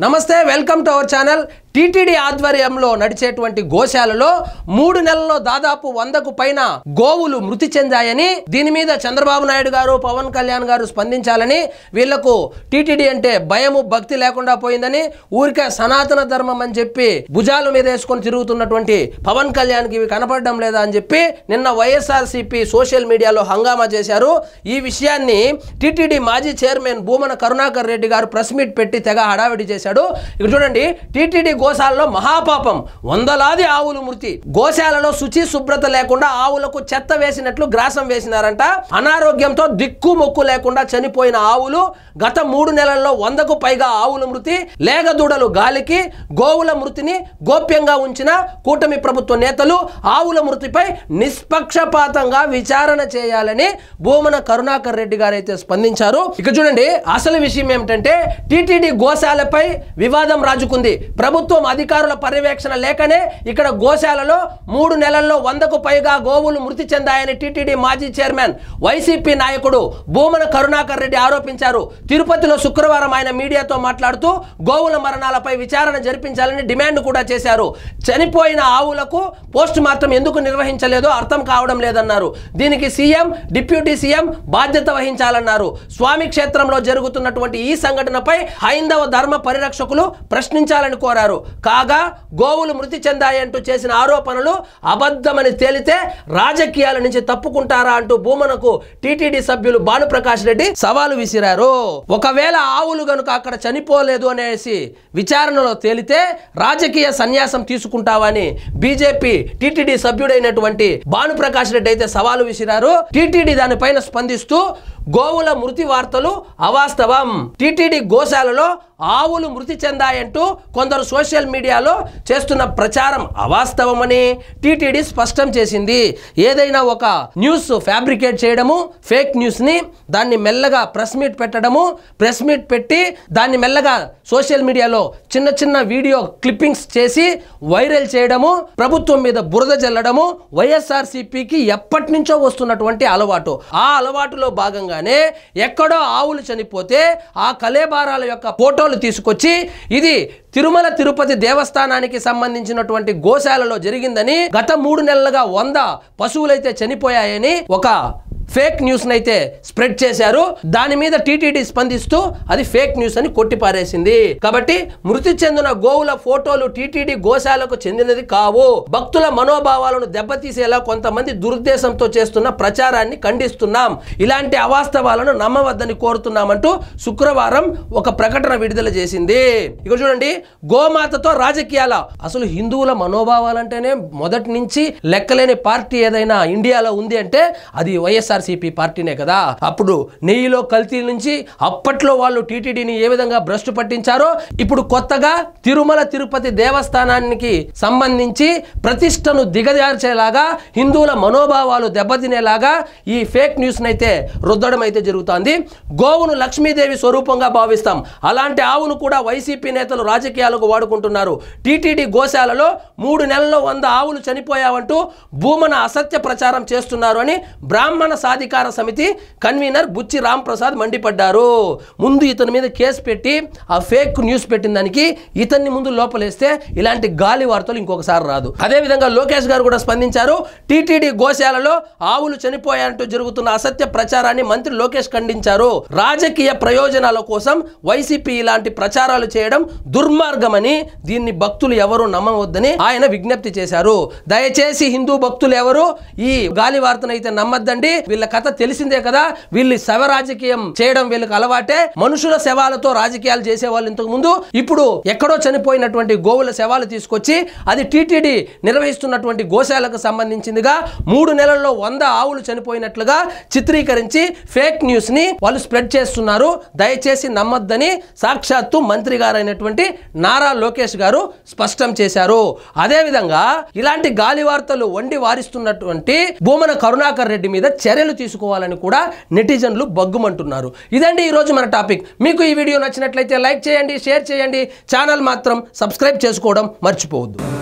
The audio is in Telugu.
నమస్తే, welcome to our channel. TTD ఆధ్వర్యంలో నడిచేటువంటి గోశాలలో 3 నెలల్లో దాదాపు 100కు పైన గోవులు మృతి చెందాయని, దీని మీద చంద్రబాబు నాయుడు గారు, పవన్ కళ్యాణ్ గారు స్పందించాలని, వీళ్లకు టీటీడీ అంటే భయము భక్తి లేకుండా పోయిందని, ఊరికే సనాతన ధర్మం అని చెప్పి భుజాల మీద వేసుకొని తిరుగుతున్నటువంటి పవన్ కళ్యాణ్కి ఇవి కనపడడం లేదా అని చెప్పి నిన్న వైఎస్ఆర్సీపీ సోషల్ మీడియాలో హంగామా చేశారు. ఈ విషయాన్ని టీటీడీ మాజీ చైర్మన్ భూమన కరుణాకర్ రెడ్డి గారు ప్రెస్ మీట్ పెట్టి తెగ హడావిడి చేశాడు. ఇక్కడ చూడండి, టీటీడీ గోశాలలో మహాపాపం, వందలాది ఆవులు మృతి. గోశాలలో శుచి శుభ్రత లేకుండా ఆవులకు చెత్త వేసినట్లు గ్రాసం వేసినారంట. అనారోగ్యంతో దిక్కు మొక్కు లేకుండా చనిపోయిన ఆవులు. గత 3 నెలల్లో 100కు పైగా ఆవుల మృతి. లేగదూడలు గాలికి. గోవుల మృతిని గోప్యంగా ఉంచిన కూటమి ప్రభుత్వ నేతలు ఆవుల మృతిపై నిష్పక్షపాతంగా విచారణ చేయాలని భూమన కరుణాకర్ రెడ్డి గారు అయితే స్పందించారు. ఇక చూడండి, అసలు విషయం ఏమిటంటే టీటీడీ గోశాలపై వివాదం రాజుకుంది. ప్రభుత్వం అధికారుల పర్యవేక్షణ లేకనే ఇక్కడ గోశాలలో 3 నెలల్లో 100కు పైగా గోవులు మృతి చెందాయని టీటీడీ మాజీ చైర్మన్ వైసీపీ నాయకుడు భూమన కరుణాకర్ రెడ్డి ఆరోపించారు. తిరుపతిలో శుక్రవారం ఆయన మీడియాతో మాట్లాడుతూ గోవుల మరణాలపై విచారణ జరిపించాలని డిమాండ్ కూడా చేశారు. చనిపోయిన ఆవులకు పోస్ట్ మార్టం ఎందుకు నిర్వహించలేదో అర్థం కావడం లేదన్నారు. దీనికి సీఎం, డిప్యూటీ సీఎం బాధ్యత వహించాలన్నారు. స్వామి క్షేత్రంలో జరుగుతున్నటువంటి ఈ సంఘటనపై హైందవ ధర్మ పరిరక్షకులు ప్రశ్నించాలని కోరారు. కాగా గోవులు మృతి చెందాయంటూ చేసిన ఆరోపణలు అబద్ధమని తేలితే రాజకీయాల నుంచి తప్పుకుంటారా అంటూ భూమనకు టీటీడీ సభ్యులు భానుప్రకాష్ రెడ్డి సవాలు విసిరారు. ఒకవేళ ఆవులు గనుక అక్కడ చనిపోలేదు అనేసి విచారణలో తేలితే రాజకీయ సన్యాసం తీసుకుంటావని బీజేపీ టీటీడీ సభ్యుడైనటువంటి భానుప్రకాష్ రెడ్డి అయితే సవాలు విసిరారు. టీటీడీ దానిపైన స్పందిస్తూ గోవుల మృతి వార్తలు అవాస్తవం. టీటీడీ గోశాలలో ఆవులు మృతి చెందాయంటూ కొందరు సోషల్ మీడియాలో చేస్తున్న ప్రచారం అవాస్తవమని టీటీడీ స్పష్టం చేసింది. ఏదైనా ఒక న్యూస్ ఫ్యాబ్రికేట్ చేయడము, ఫేక్ న్యూస్ని దాన్ని మెల్లగా ప్రెస్ మీట్ పెట్టడము, ప్రెస్ మీట్ పెట్టి దాన్ని మెల్లగా సోషల్ మీడియాలో చిన్న చిన్న వీడియో క్లిప్పింగ్స్ చేసి వైరల్ చేయడము, ప్రభుత్వం మీద బురద జల్లడము వైఎస్ఆర్సీపీకి ఎప్పటి నుంచో వస్తున్నటువంటి అలవాటు. ఆ అలవాటులో భాగంగానే ఎక్కడో ఆవులు చనిపోతే ఆ కలేబారాల యొక్క ఫోటోలు తీసుకొచ్చి ఇది తిరుమల తిరుపతి దేవస్థానానికి సంబంధించినటువంటి గోశాలలో జరిగిందని, గత 3 నెలలుగా 100 పశువులైతే చనిపోయాయని ఒక ఫేక్ న్యూస్ అయితే స్ప్రెడ్ చేశారు. దాని మీద టీటీడీ స్పందిస్తూ అది ఫేక్ న్యూస్ అని కొట్టిపారేసింది. కాబట్టి మృతి చెందిన గోవుల ఫోటోలు టీటీడీ గోశాలకు చెందినది కావు. భక్తుల మనోభావాలను దెబ్బతీసేలా కొంతమంది దురుద్దేశంతో చేస్తున్న ప్రచారాన్ని ఖండిస్తున్నాం. ఇలాంటి అవాస్తవాలను నమ్మవద్దని కోరుతున్నామంటూ శుక్రవారం ఒక ప్రకటన విడుదల చేసింది. ఇక చూడండి, గోమాతతో రాజకీయాల. అసలు హిందువుల మనోభావాలంటేనే మొదటి నుంచి లెక్కలేని పార్టీ ఏదైనా ఇండియాలో ఉంది అంటే అది వైఎస్ఆర్సీపీ పార్టీనే కదా. అప్పుడు నెయ్యిలో కల్తీ నుంచి అప్పట్లో వాళ్ళు టీటీడీని ఏ విధంగా భ్రష్టు పట్టించారో, ఇప్పుడు కొత్తగా తిరుమల తిరుపతి దేవస్థానానికి సంబంధించి ప్రతిష్టను దిగజార్చేలాగా, హిందువుల మనోభావాలు దెబ్బతినేలాగా ఈ ఫేక్ న్యూస్ అయితే రుద్దడం అయితే జరుగుతోంది. గోవును లక్ష్మీదేవి స్వరూపంగా భావిస్తాం. అలాంటి ఆవును కూడా వైసీపీ నేతలు రాజకీయాలకు వాడుకుంటున్నారు. టీటీడీ గోశాలలో 3 నెలల్లో 100 ఆవులు చనిపోయావంటూ భూమన అసత్య ప్రచారం చేస్తున్నారు అని బ్రాహ్మణ సాధికార సమితి కన్వీనర్ బుచ్చి రాంప్రసాద్ మండిపడ్డారు. ముందు ఇతని మీద కేసు పెట్టి ఆ ఫేక్ న్యూస్ పెట్టిన దానికి ఇతన్ని ముందు లోపలేస్తే ఇలాంటి గాలి వార్తలు ఇంకొకసారి రాదు. అదేవిధంగా లోకేష్ గారు కూడా స్పందించారు. టీటీడీ గోశాలలో ఆవులు చనిపోయాయంటూ జరుగుతున్న అసత్య ప్రచారాన్ని మంత్రి లోకేష్ ఖండించారు. రాజకీయ ప్రయోజనాల కోసం వైసీపీ ఇలాంటి ప్రచారాలు చేయడం దుర్మార్గమని, దీన్ని భక్తులు ఎవరు నమ్మవద్దని ఆయన విజ్ఞప్తి చేశారు. దయచేసి హిందూ భక్తులు ఎవరు ఈ గాలి వార్తను అయితే నమ్మద్దండి. వీళ్ళ కథ తెలిసిందే కదా. వీళ్ళు శవ రాజకీయం చేయడం వీళ్ళకి అలవాటే. మనుషుల శవాలతో రాజకీయాలు చేసేవాళ్ళు ఇంతకు ముందు. ఇప్పుడు ఎక్కడో చనిపోయినటువంటి గోవుల శవాలు తీసుకొచ్చి అది టీటీడీ నిర్వహిస్తున్నటువంటి గోశాలకు సంబంధించిందిగా 3 నెలల్లో 100 ఆవులు చనిపోయినట్లుగా చిత్రీకరించి ఫేక్ న్యూస్ ని వాళ్ళు స్ప్రెడ్ చేస్తున్నారు. దయచేసి నమ్మొద్దని సాక్షాత్తు మంత్రి గారైనటువంటి నారా లోకేష్ గారు స్పష్టం చేశారు. అదేవిధంగా ఇలాంటి గాలి వార్తలు వండి వారిస్తున్నటువంటి భూమన కరుణాకర్ రెడ్డి మీద చర్యలు తీసుకోవాలని కూడా నెటిజన్లు బగ్గుమంటున్నారు. ఇదండి ఈ రోజు మన టాపిక్. మీకు ఈ వీడియో నచ్చినట్లయితే లైక్ చేయండి, షేర్ చేయండి. ఛానల్ మాత్రం సబ్స్క్రైబ్ చేసుకోవడం మర్చిపోవద్దు.